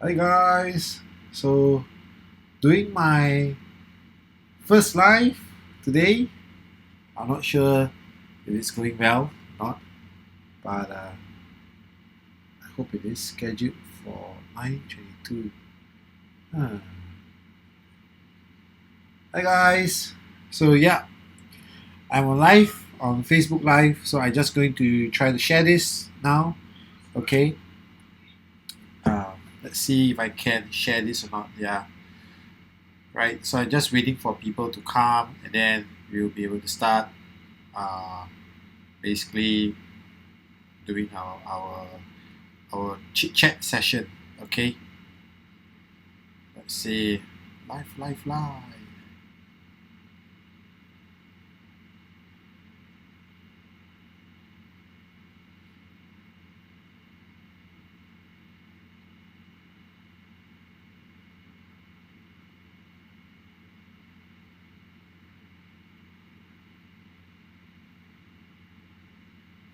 Hi guys, so doing my first live today. I'm not sure if it's going well or not, but I hope it is scheduled for 9:22. Huh. Hi guys, so yeah, I'm on live on Facebook Live, so I'm just going to try to share this now. Okay, uh, let's see if I can share this or not. Yeah, right. So I'm just waiting for people to come, and then we'll be able to start. Uh, Basically doing our chit chat session. Okay, let's see, live.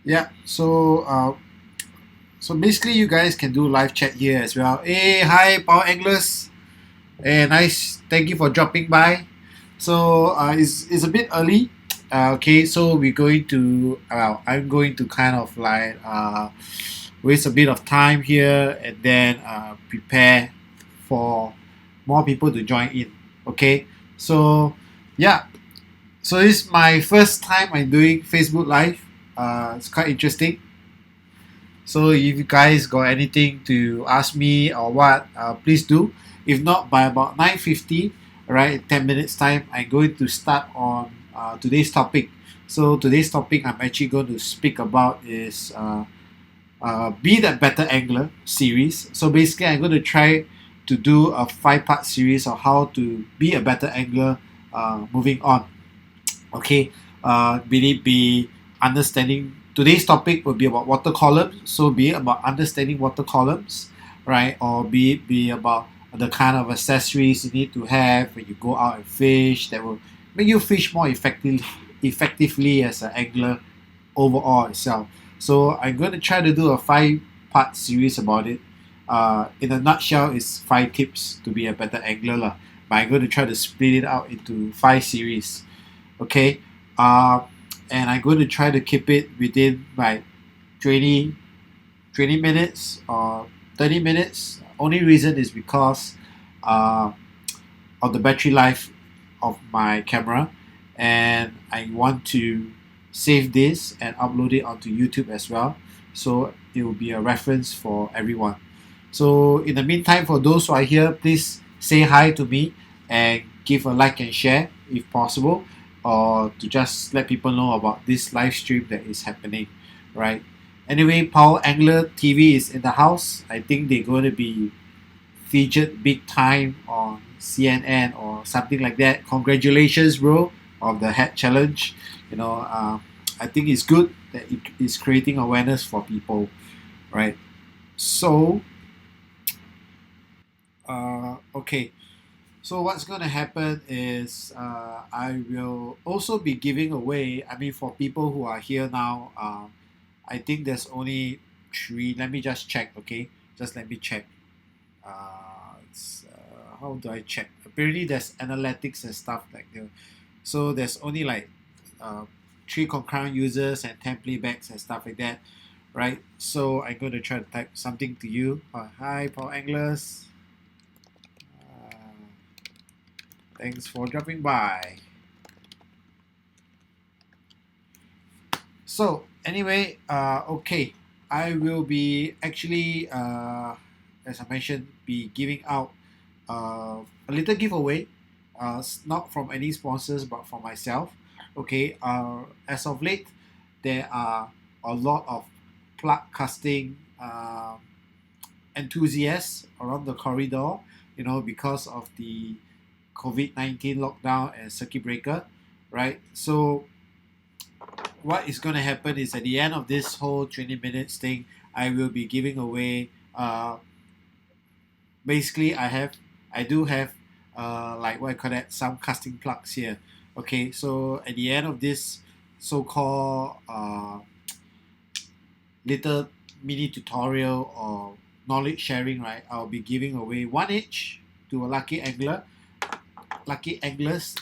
Yeah. So basically, you guys can do live chat here as well. Hey, hi, Power Anglers. Hey, nice. Thank you for dropping by. So it's a bit early. Okay, so we're going to. I'm going to kind of like waste a bit of time here and then prepare for more people to join in. Okay, so yeah, so this is my first time I'm doing Facebook Live. It's quite interesting. So if you guys got anything to ask me or what, please do. If not, by about 9:50, right, 10 minutes time, I'm going to start on today's topic. So today's topic I'm actually going to speak about is Be That Better Angler series. So basically, I'm going to try to do a five-part series of how to be a better angler moving on. Okay, will it be understanding? Today's topic will be about water columns, so be it about understanding water columns, right? Or be it be about the kind of accessories you need to have when you go out and fish that will make you fish more effectively as an angler overall itself. So I'm going to try to do a five-part series about it. In a nutshell, it's five tips to be a better angler, lah. But I'm going to try to split it out into five series. Okay, uh, and I'm going to try to keep it within like 20, 20 minutes or 30 minutes. Only reason is because uh, of the battery life of my camera, and I want to save this and upload it onto YouTube as well, so it will be a reference for everyone. So in the meantime, for those who are here, please say hi to me and give a like and share if possible, or to just let people know about this live stream that is happening, right? Anyway, Power Angler TV is in the house. I think they're going to be featured big time on CNN or something like that. Congratulations, bro, of the hat challenge. I think it's good that it is creating awareness for people, right? So, okay. So what's going to happen is I will also be giving away. I mean, for people who are here now, I think there's only three. Let me just check. Okay, just let me check. How do I check? Apparently, there's analytics and stuff like that. So there's only like uh, three concurrent users and 10 playbacks and stuff like that, right? So I'm going to try to type something to you. Hi, Power Anglers. Uh, Thanks for dropping by. So anyway, okay, I will be actually, as I mentioned, be giving out a little giveaway, not from any sponsors but from myself. Okay, as of late, there are a lot of plug casting enthusiasts around the corridor. Because of the COVID-19 lockdown and circuit breaker, right? So what is going to happen is at the end of this whole 20 minutes thing, I will be giving away. Basically, I do have like what I call that, some casting plugs here. Okay, so at the end of this so-called little mini tutorial or knowledge sharing, right, I'll be giving away one each to a lucky anglers,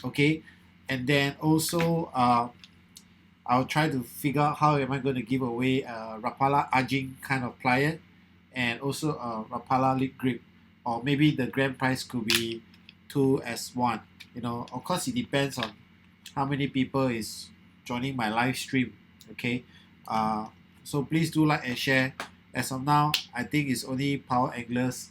okay, and then also I'll try to figure out how am I going to give away a Rapala Ajing kind of plier and also a Rapala lip grip, or maybe the grand prize could be two as one. You know, of course it depends on how many people is joining my live stream. Okay, uh, so please do like and share. As of now, I think it's only power anglers,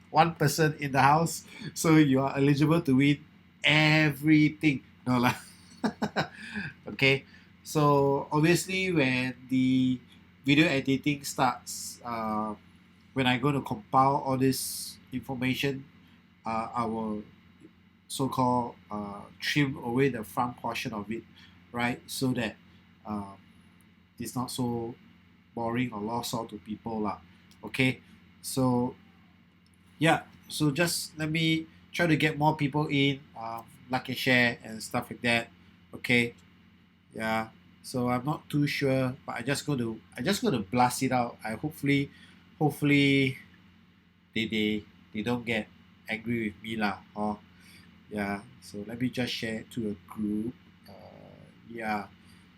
one person in the house, so you are eligible to win everything. No lah. Okay, so obviously when the video editing starts, when I'm going to compile all this information, I will so-called trim away the front portion of it, right? So that uh, it's not so boring or lost out to people lah. Okay, so yeah, so just let me try to get more people in, like and share and stuff like that. Okay, yeah. So I'm not too sure, but I just going to blast it out. I hopefully they don't get angry with me lah. Or yeah. So let me just share it to a group. Yeah.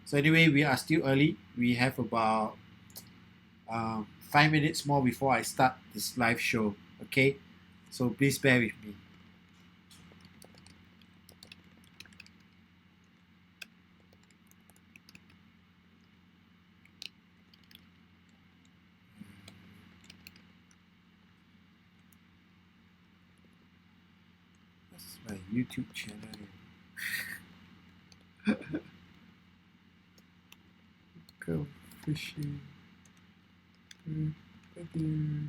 So anyway, we are still early. We have about 5 minutes more before I start this live show. Okay. So please bear with me. That's my YouTube channel. Go fishing. Thank you.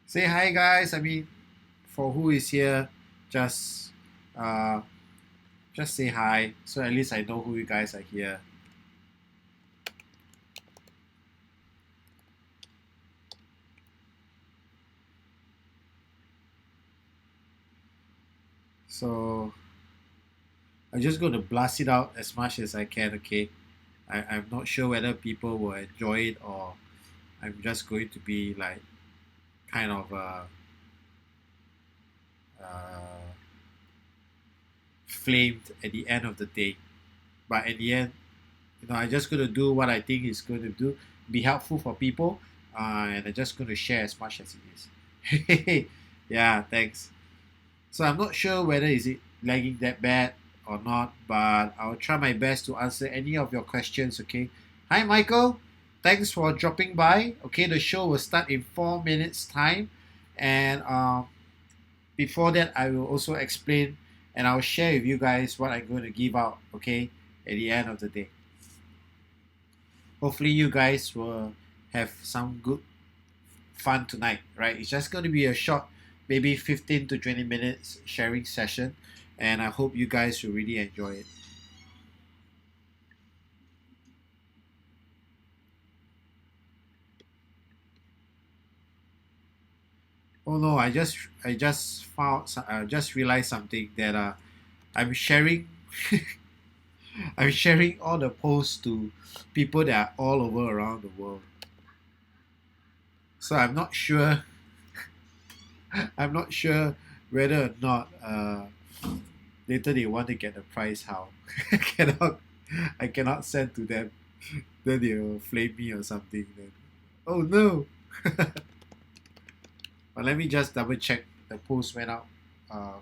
Say hi, guys. I mean, for who is here, just uh, just say hi, so at least I know who you guys are here. So I'm just going to blast it out as much as I can. Okay, I'm not sure whether people will enjoy it or I'm just going to be like kind of uh, flamed at the end of the day. But at the end, I'm just going to do what I think is going to be helpful for people, and I'm just going to share as much as it is. Yeah, thanks. So I'm not sure whether is it lagging that bad or not, but I'll try my best to answer any of your questions. Okay. Hi, Michael. Thanks for dropping by. Okay, the show will start in 4 minutes time, and before that, I will also explain and I'll share with you guys what I'm going to give out. Okay, at the end of the day. Hopefully, you guys will have some good fun tonight, right? It's just going to be a short, maybe 15 to 20 minutes sharing session, and I hope you guys will really enjoy it. Oh no, I just realized something that I'm sharing I'm sharing all the posts to people that are all over around the world. So I'm not sure whether or not later they want to get the prize. How I cannot send to them. Then they'll flame me or something. Then oh no. But let me just double check the post went out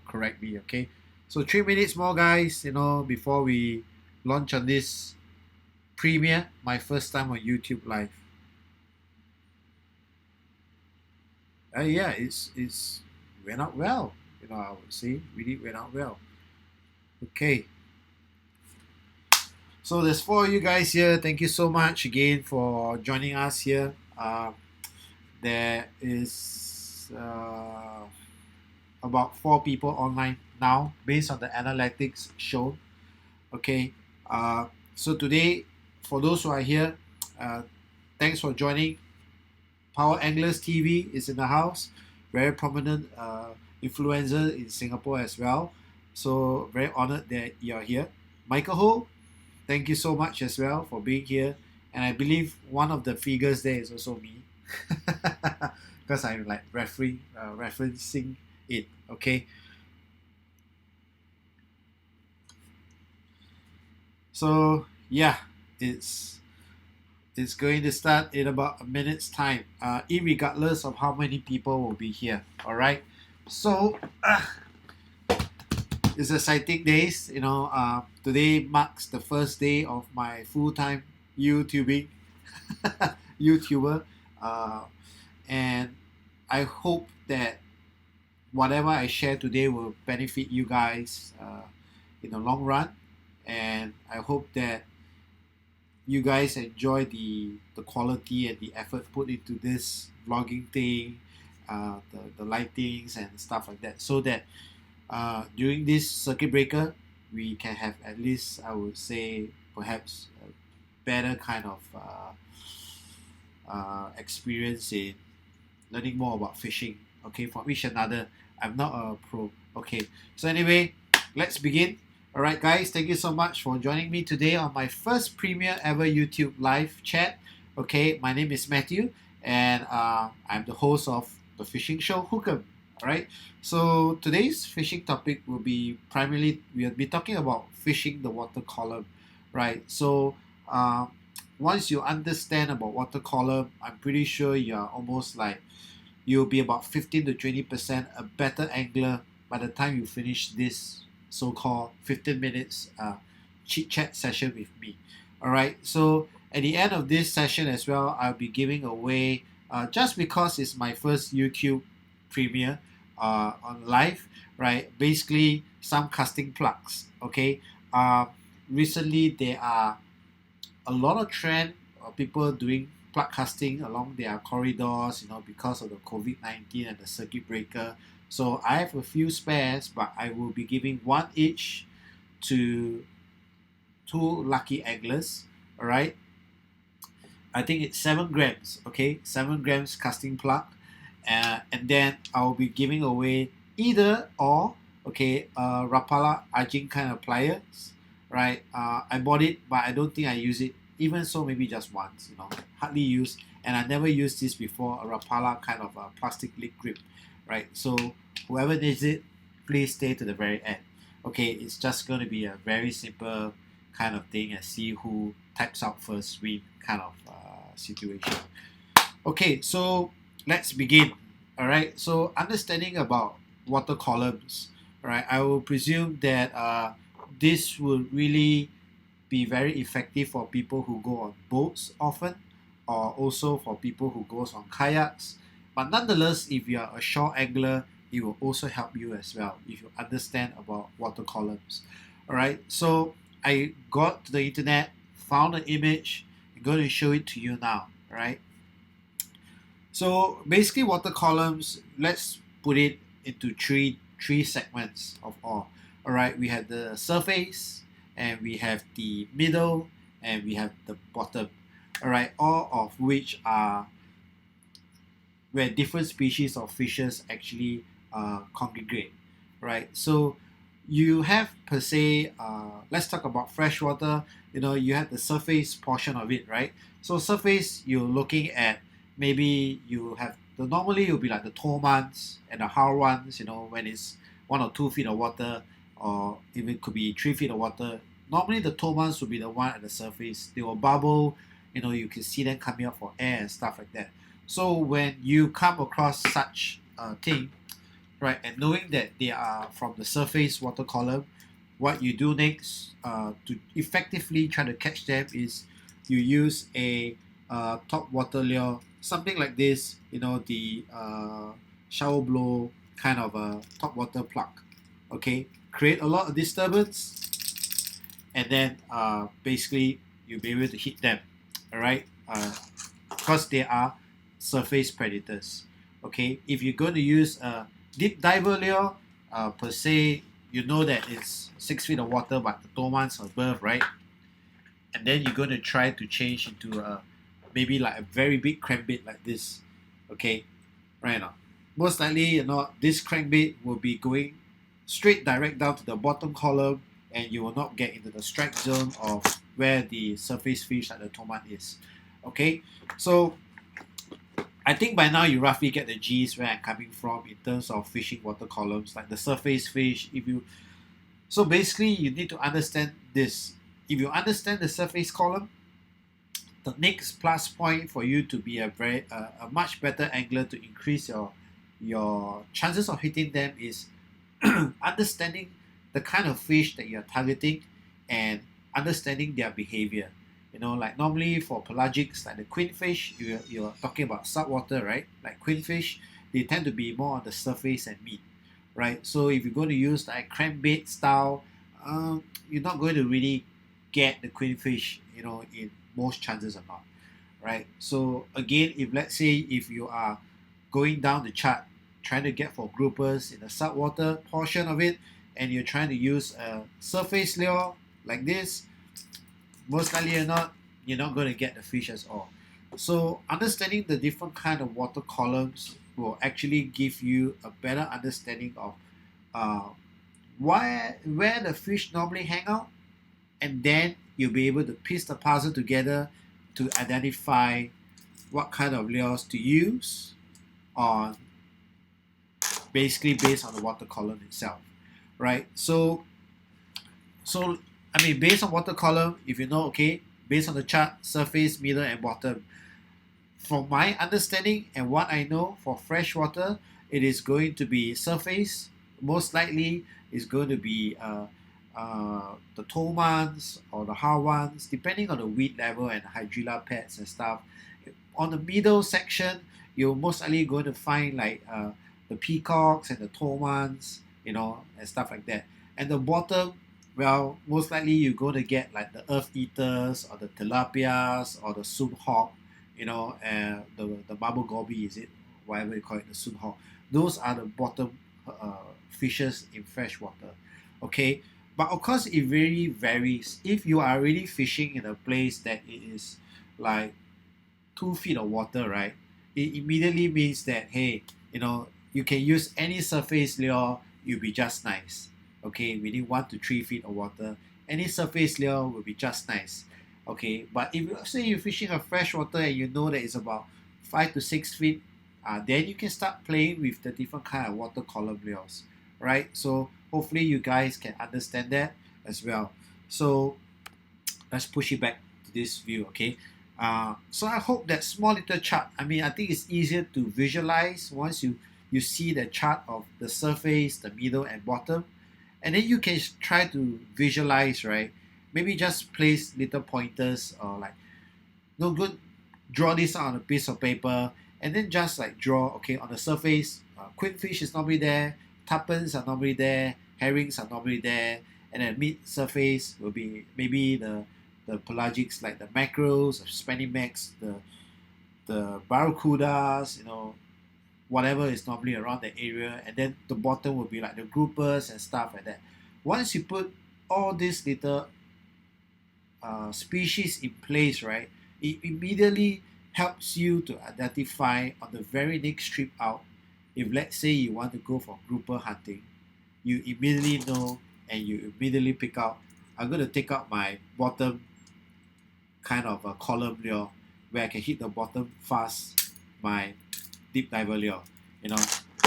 correctly. Okay, so 3 minutes more, guys. Before we launch on this premiere, my first time on YouTube live. Yeah, it's went out well. I would say really went out well. Okay. So there's 4 of you guys here. Thank you so much again for joining us here. There is about 4 people online now based on the analytics shown. Okay. So today, for those who are here, thanks for joining. Power Anglers TV is in the house. Very prominent influencer in Singapore as well. So very honored that you're here. Michael Ho, thank you so much as well for being here. And I believe one of the figures there is also me, because I'm like referencing it. Okay. So yeah, it's going to start in about a minute's time. Irregardless of how many people will be here. All right. So it's exciting days. Today marks the first day of my full-time YouTubing YouTuber, uh, and I hope that whatever I share today will benefit you guys in the long run, and I hope that you guys enjoy the quality and the effort put into this vlogging thing, the lightings and stuff like that, so that during this circuit breaker we can have at least, I would say, perhaps a better kind of experience in learning more about fishing, okay, from each another. I'm not a pro. Okay, so anyway, let's begin. All right, guys, thank you so much for joining me today on my first premiere ever YouTube live chat. Okay, my name is Mathew, and I'm the host of the fishing show Hookem. All right, so today's fishing topic will be primarily, we'll be talking about fishing the water column, right? So once you understand about water column, I'm pretty sure you're almost like, you'll be about 15 to 20% a better angler by the time you finish this so-called 15 minutes chit chat session with me. All right, so at the end of this session as well, I'll be giving away, just because it's my first YouTube premiere on live, right? Basically, some casting plugs. Okay, recently there are a lot of trend of people doing plug casting along their corridors, because of the COVID-19 and the circuit breaker. So I have a few spares, but I will be giving one each to two lucky anglers. All right. I think it's 7 grams. Okay, 7 grams casting plug, and then I'll be giving away either or. Okay, Rapala Ajin kind of pliers. Right. I bought it, but I don't think I use it. Even so, maybe just once. Hardly used, and I never used this before. A Rapala kind of a plastic lid grip. Right. So whoever needs it, please stay to the very end. Okay, it's just going to be a very simple kind of thing, and see who types out first win kind of situation. Okay, so let's begin. All right, so understanding about water columns. All right, I will presume that this will really be very effective for people who go on boats often, or also for people who goes on kayaks. But nonetheless, if you are a shore angler, it will also help you as well if you understand about water columns. All right, so I got to the internet, found an image. I'm going to show it to you now. All right. So basically, water columns, let's put it into three segments of all. All right, we have the surface, and we have the middle, and we have the bottom. All right, all of which are where different species of fishes actually congregate. Right, so you have per se, let's talk about freshwater. You have the surface portion of it, right? So surface, you're looking at, maybe you have normally you'll be like the tall ones and the hard ones, when it's 1 or 2 feet of water, or even could be 3 feet of water. Normally the tall ones will be the one at the surface. They will bubble, you can see them coming up for air and stuff like that. So when you come across such a thing, right, and knowing that they are from the surface water column, what you do next to effectively try to catch them is you use a top water lure, something like this, the shower blow kind of a top water plug. Okay, create a lot of disturbance, and then basically you'll be able to hit them. All right, because they are surface predators. Okay, if you're going to use a deep diver lure, per se, that it's 6 feet of water, but the tall ones above, right? And then you're going to try to change into maybe like a very big crankbait like this. Okay, right now, most likely, this crankbait will be going straight direct down to the bottom column, and you will not get into the strike zone of where the surface fish like the toman is. Okay, so I think by now you roughly get the gist where I'm coming from in terms of fishing water columns, like the surface fish. So basically you need to understand this. If you understand the surface column, the next plus point for you to be a much better angler to increase your chances of hitting them is understanding the kind of fish that you're targeting and understanding their behavior. Like normally for pelagics, like the queenfish, you're talking about saltwater, right? Like queenfish, they tend to be more on the surface and meat, right? So if you're going to use like crankbait style, you're not going to really get the queenfish, in most chances or not, right? So again, if let's say if you are going down the chart trying to get for groupers in the saltwater portion of it, and you're trying to use a surface lure like this, most likely you're not going to get the fish at all. So understanding the different kind of water columns will actually give you a better understanding of uh, where the fish normally hang out, and then you'll be able to piece the puzzle together to identify what kind of lures to use on basically based on the water column itself, right? So I mean, based on water column, if you know, okay, based on the chart, surface, middle, and bottom. From my understanding and what I know for freshwater, it is going to be surface. Most likely, is going to be the tomans or the hawans, depending on the weed level and hydrilla pads and stuff. On the middle section, you're most likely going to find like the peacocks and the tomans, and stuff like that. And the bottom, well, most likely you're going to get like the earth eaters or the tilapias or the sun hawk, the marble goby, is it? Whatever you call it, the sun hawk. Those are the bottom fishes in freshwater. Okay, but of course it really varies. If you are really fishing in a place that it is like 2 feet of water, right? It immediately means that hey, you can use any surface lure, you'll be just nice. Okay, within 1 to 3 feet of water, any surface lure will be just nice. Okay, but if you say you're fishing a freshwater and you know that it's about 5 to 6 feet, then you can start playing with the different kind of water column lures, right? So hopefully you guys can understand that as well. So let's push it back to this view, okay? So I hope that small little chart, I mean, I think it's easier to visualize once you see the chart of the surface, the middle, and bottom, and then you can try to visualize, right? Maybe just place little pointers or like, no good, draw this on a piece of paper, and then just like draw, okay, on the surface, queenfish is normally there, tuppence are normally there, herrings are normally there, and then mid surface will be maybe the pelagics like the mackerels, the spannymax, the barracudas, whatever is normally around the area, and then the bottom will be like the groupers and stuff like that. Once you put all these little species in place, right, it immediately helps you to identify on the very next trip out. If let's say you want to go for grouper hunting, you immediately know and you immediately pick out, I'm going to take out my bottom kind of a column lure where I can hit the bottom fast, my deep diver lure,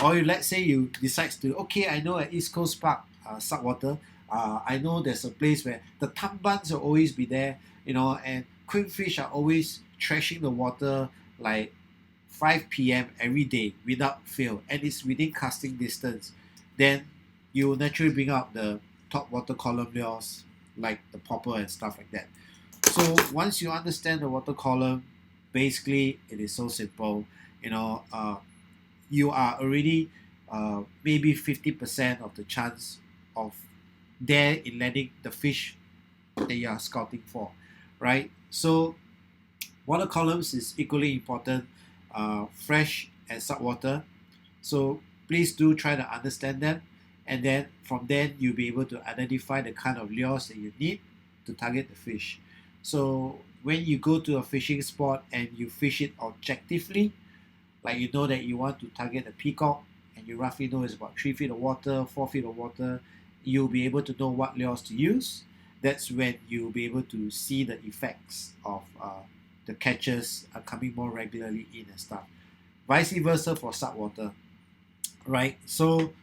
or let's say you decide to, okay, I know at East Coast Park, saltwater, I know there's a place where the tambans will always be there, and queenfish are always trashing the water like 5 p.m. every day without fail, and it's within casting distance. Then you will naturally bring up the top water column lures like the popper and stuff like that. So once you understand the water column, basically it is so simple. You are already maybe 50% of the chance of there in landing the fish that you are scouting for, right? So water columns is equally important, fresh and saltwater. So please do try to understand them, and then from then you'll be able to identify the kind of lures that you need to target the fish. So when you go to a fishing spot and you fish it objectively, like you know that you want to target a peacock and you roughly know it's about 3 feet of water, 4 feet of water, you'll be able to know what lures to use. that's when you'll be able to see the effects of the catches are coming more regularly in and stuff. Vice versa for saltwater, right? So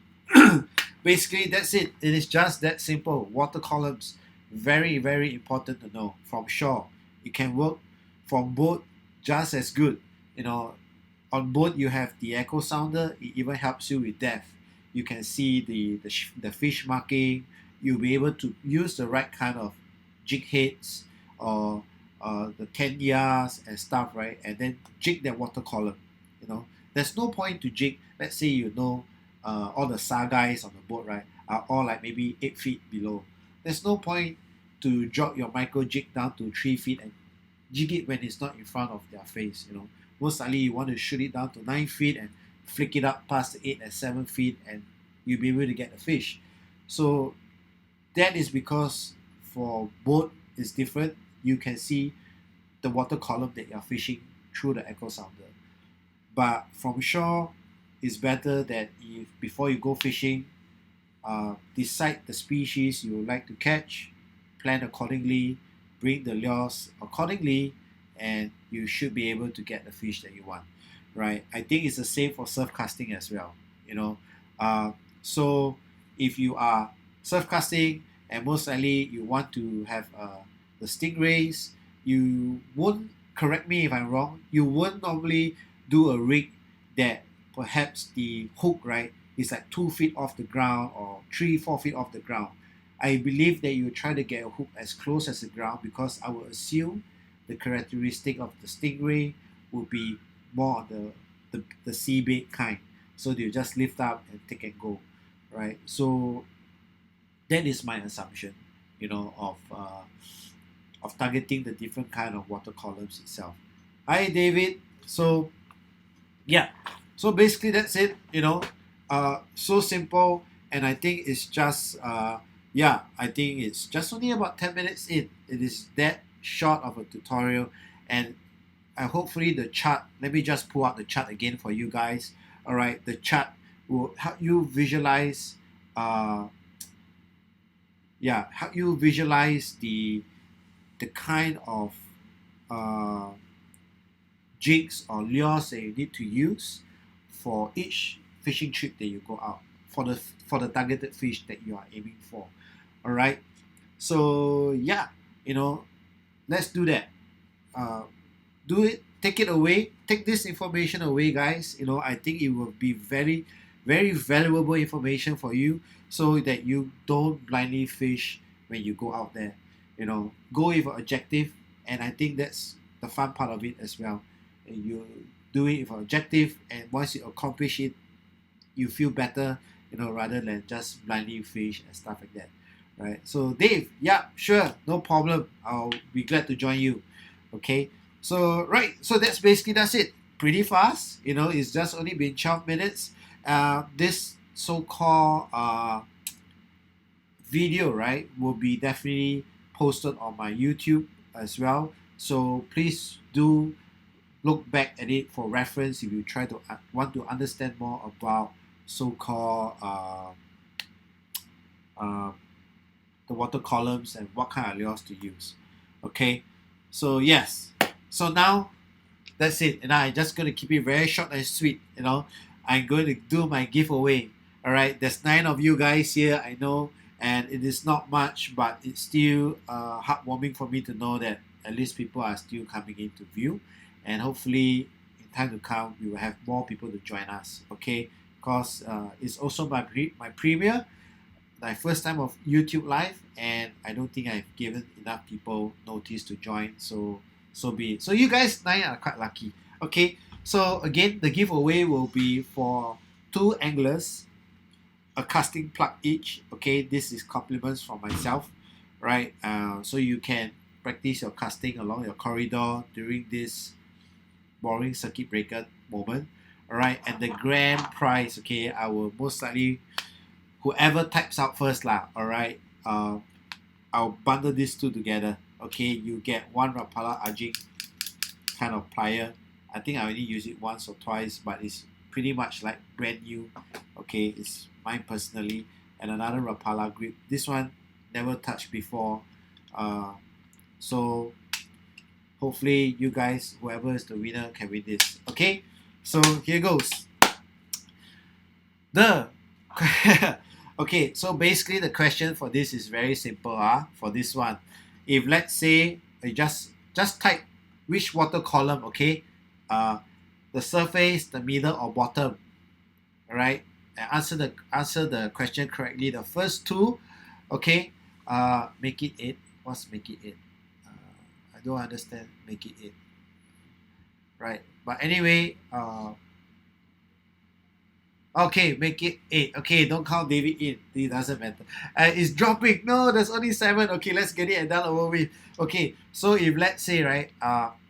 basically that's it. It is just that simple. Water columns, very, very important to know. From shore, it can work. From boat, just as good. You know, on boat you have the echo sounder. It even helps you with depth. You can see the fish marking. You'll be able to use the right kind of jig heads or the kenyas and stuff, right? And then jig that water column. You know, there's no point to jig. Let's say you know all the guys on the boat, right, are all like maybe 8 feet below. There's no point to drop your micro jig down to 3 feet and jig it when it's not in front of their face. You know, most likely you want to shoot it down to 9 feet and flick it up past the 8 and 7 feet, and you'll be able to get the fish. So that is because for boat is different. You can see the water column that you're fishing through the echo sounder. But from shore, it's better that if before you go fishing, decide the species you would like to catch, plan accordingly, bring the lures accordingly, and you should be able to get the fish that you want, right? I think it's the same for surf casting as well, you know. So if you are surf casting and most likely you want to have the stingrays, you won't, correct me if I'm wrong, you won't normally do a rig that perhaps the hook, right, is like 2 feet off the ground or 3-4 feet off the ground. I believe that you try to get a hook as close as the ground because I would assume the characteristic of the stingray would be more on the seabait kind. So they'll just lift up and take and go, right? So that is my assumption, you know, of targeting the different kind of water columns itself. Hi, David. So yeah, so basically that's it. You know, so simple, and I think it's just yeah, I think it's just only about 10 minutes in. It is that short of a tutorial, and hopefully the chart. Let me just pull out the chart again for you guys. All right, the chart will help you visualize. Yeah, help you visualize the kind of uh, jigs or lures that you need to use for each fishing trip that you go out for the targeted fish that you are aiming for. All right. So yeah, you know, let's do that. Uh, do it. Take it away. Take this information away, guys. You know, I think it will be very, very valuable information for you, so that you don't blindly fish when you go out there. You know, go with an objective, and I think that's the fun part of it as well. And you do it with an objective, and once you accomplish it, you feel better, you know, rather than just blindly fish and stuff like that, right? So Dave, yeah, sure, no problem. I'll be glad to join you. Okay, so right, so that's it. Pretty fast, you know. It's just only been 12 minutes. This so-called video, right, will be definitely posted on my YouTube as well. So please do look back at it for reference if you try to want to understand more about so-called uh, the water columns and what kind of lures to use. Okay, so yes, so now that's it, and I'm just going to keep it very short and sweet. You know, I'm going to do my giveaway. All right, there's 9 of you guys here, I know, and it is not much, but it's still heartwarming for me to know that at least people are still coming in to view, and hopefully in time to come we will have more people to join us. Okay, because it's also my premiere, my first time of YouTube live, and I don't think I've given enough people notice to join. So be it. So you guys 9 are quite lucky. Okay, so again, the giveaway will be for 2 anglers, a casting plug each. Okay, this is compliments from myself, right? So you can practice your casting along your corridor during this boring circuit breaker moment. All right, and the grand prize, okay, I will most likely, whoever types out first lah, all right, I'll bundle these 2 together. Okay, you get 1 Rapala Ajing kind of plier. I think I only use it once or twice, but it's pretty much like brand new. Okay, it's mine personally, and another Rapala grip. This one never touched before. So hopefully you guys, whoever is the winner, can win this. Okay, so here goes. The okay, so basically the question for this is very simple. For this one, if let's say you just type which water column, okay, the surface, the middle, or bottom, all right, and answer the question correctly. The first two, okay, make it 8. What's make it 8? I don't understand. Make it 8, right? But anyway, okay, make it 8. Okay, don't count David in. It doesn't matter. It's dropping. No, there's only 7. Okay, let's get it done over with. Okay, so if let's say, right,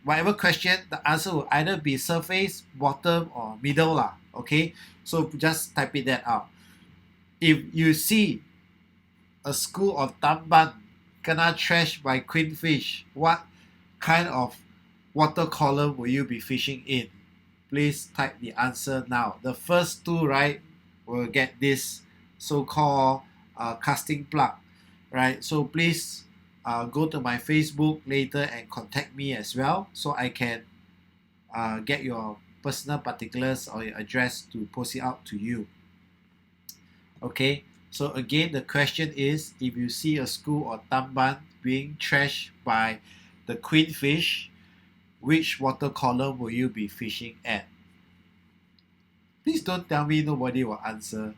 whatever question, the answer will either be surface, bottom, or middle lah. Okay, so just type it that out. If you see a school of tamban kena trashed by queenfish, what kind of water column will you be fishing in? Please type the answer now. The first two, right, will get this so-called casting plug, right? So please go to my Facebook later and contact me as well, so I can get your personal particulars or your address to post it out to you. Okay, so again, the question is, if you see a school or tamban being trashed by the queenfish, which water column will you be fishing at? Please don't tell me nobody will answer.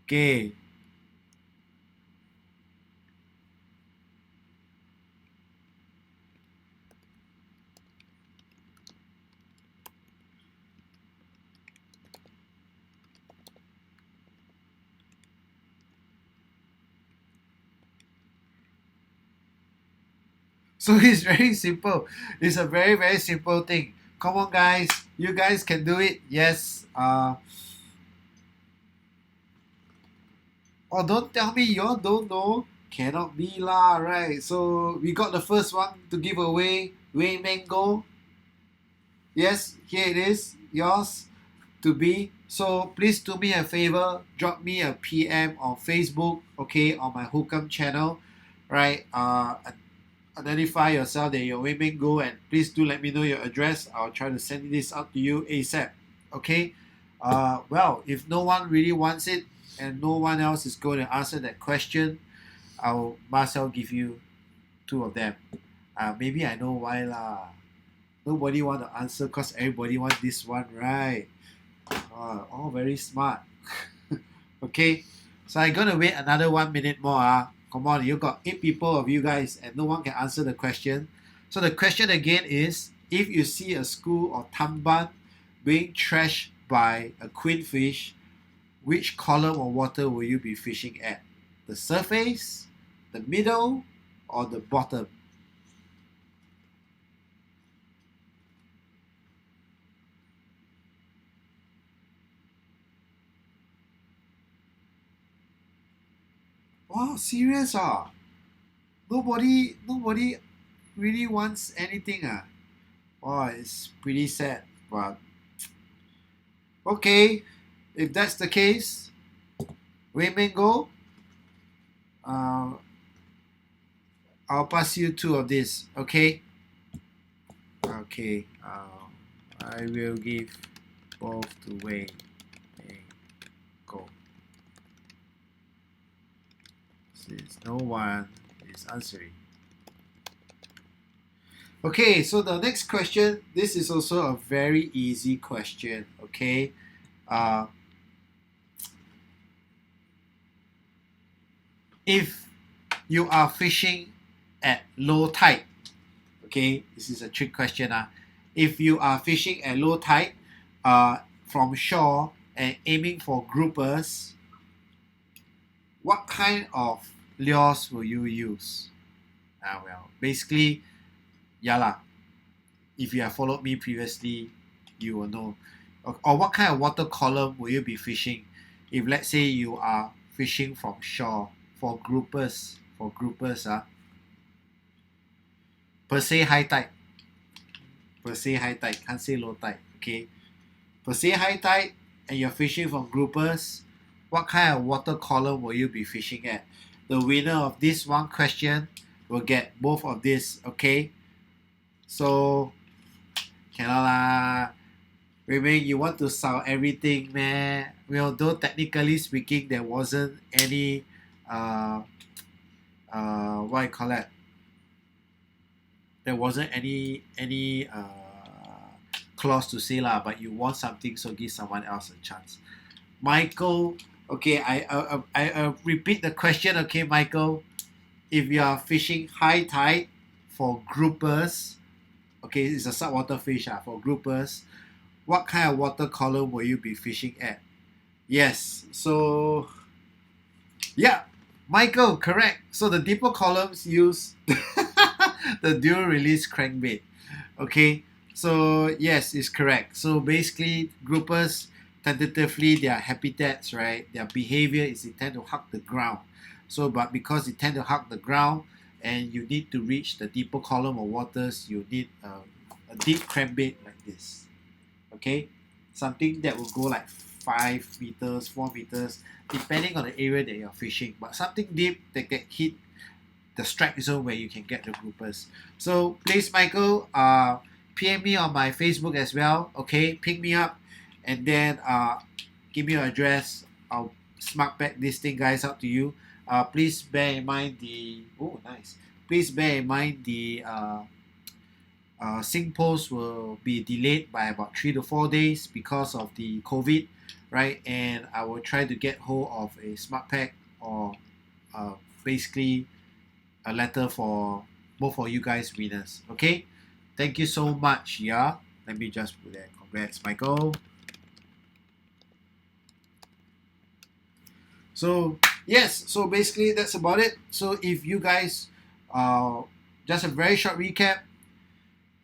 Okay. So it's very simple. It's a very, very simple thing. Come on, guys. You guys can do it. Yes. Oh, don't tell me you all don't know. Cannot be lah, right? So we got the first one to give away. Way Mango. Yes, here it is. Yours to be. So please do me a favor. Drop me a PM on Facebook, okay, on my Hookup channel, right? Identify yourself that you're Way Mango, and please do let me know your address. I'll try to send this out to you ASAP. Okay. Well, if no one really wants it and no one else is going to answer that question, I'll myself give you 2 of them. Maybe I know why lah. Nobody want to answer because everybody wants this one, right? All very smart. Okay, so I'm gonna wait another 1 minute more. Come on, you got 8 people of you guys and no one can answer the question. So the question again is, if you see a school or tamban being trashed by a queenfish, which column of water will you be fishing at? The surface, the middle, or the bottom? Wow, serious Nobody really wants anything Wow, it's pretty sad, but okay, if that's the case, Way Mango, I'll pass you 2 of this, okay? Okay, I will give both to Way Mango. Since no one is answering. Okay, so the next question, this is also a very easy question, okay? If you are fishing at low tide, okay, this is a trick question. If you are fishing at low tide from shore and aiming for groupers, what kind of lures will you use? Well, basically, yeah lah. If you have followed me previously, you will know. Or what kind of water column will you be fishing? If let's say you are fishing from shore for groupers, per se high tide. Per se high tide, can't say low tide, okay? Per se high tide and you're fishing from groupers, what kind of water column will you be fishing at? The winner of this one question will get both of this. Okay, so cannot lah. Remain, you want to solve everything, man. Well, though technically speaking, there wasn't any what you call it? There wasn't any clause to say lah, but you want something, so give someone else a chance. Michael, okay, I repeat the question, okay, Michael. If you are fishing high tide for groupers, okay, it's a saltwater fish for groupers, what kind of water column will you be fishing at? Yes, so yeah, Michael, correct. So the deeper columns use the dual release crankbait. Okay, so yes, it's correct. So basically, groupers tentatively their habitats, right? Their behavior is they tend to hug the ground. So, but because they tend to hug the ground, and you need to reach the deeper column of waters, you need a deep crankbait like this. Okay, something that will go like 5 meters, 4 meters, depending on the area that you're fishing. But something deep that can hit the strike zone where you can get the groupers. So please, Michael, PM me on my Facebook as well. Okay, pick me up, and then give me your address. I'll smart pack this thing, guys, out to you. Please bear in mind the nice. Please bear in mind the sync post will be delayed by about 3 to 4 days because of the COVID, right? And I will try to get hold of a smart pack or basically a letter for both of you guys winners. Okay, thank you so much. Yeah, let me just put that. Congrats, Michael. So yes, so basically that's about it. So if you guys just a very short recap: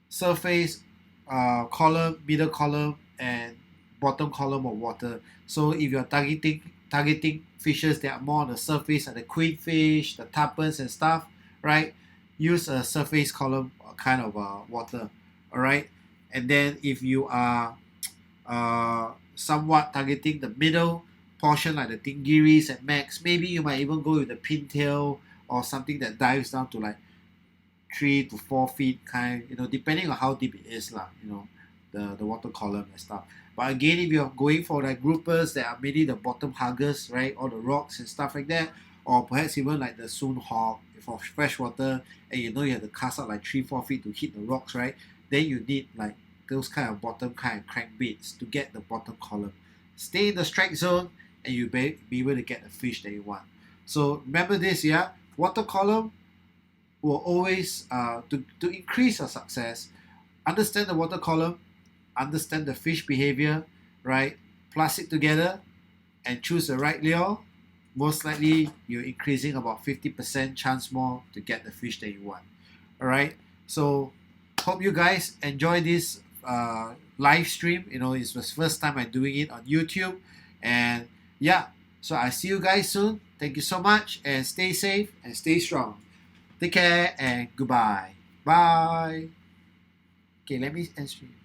surface, column, middle column, and bottom column of water. So if you're targeting fishes that are more on the surface, like the queenfish, the tarpons and stuff, right? Use a surface column kind of water, all right? And then if you are somewhat targeting the middle portion, like the tingiris and max, maybe you might even go with the pintail or something that dives down to like 3 to 4 feet kind, depending on how deep it is lah, the water column and stuff. But again, if you're going for like groupers that are maybe the bottom huggers, right, or the rocks and stuff like that, or perhaps even like the soon hawk for freshwater, and you have to cast out like 3-4 feet to hit the rocks, right? Then you need like those kind of bottom kind of crankbaits to get the bottom column. Stay in the strike zone, and you'll be able to get the fish that you want. So remember this, yeah, water column will always to increase your success, understand the water column, understand the fish behavior, right? Plus it together and choose the right lure. Most likely you're increasing about 50% chance more to get the fish that you want. All right, so hope you guys enjoy this live stream. It's the first time I'm doing it on YouTube, and yeah, so I see you guys soon. Thank you so much, and stay safe and stay strong. Take care and goodbye. Bye. Okay, let me end stream.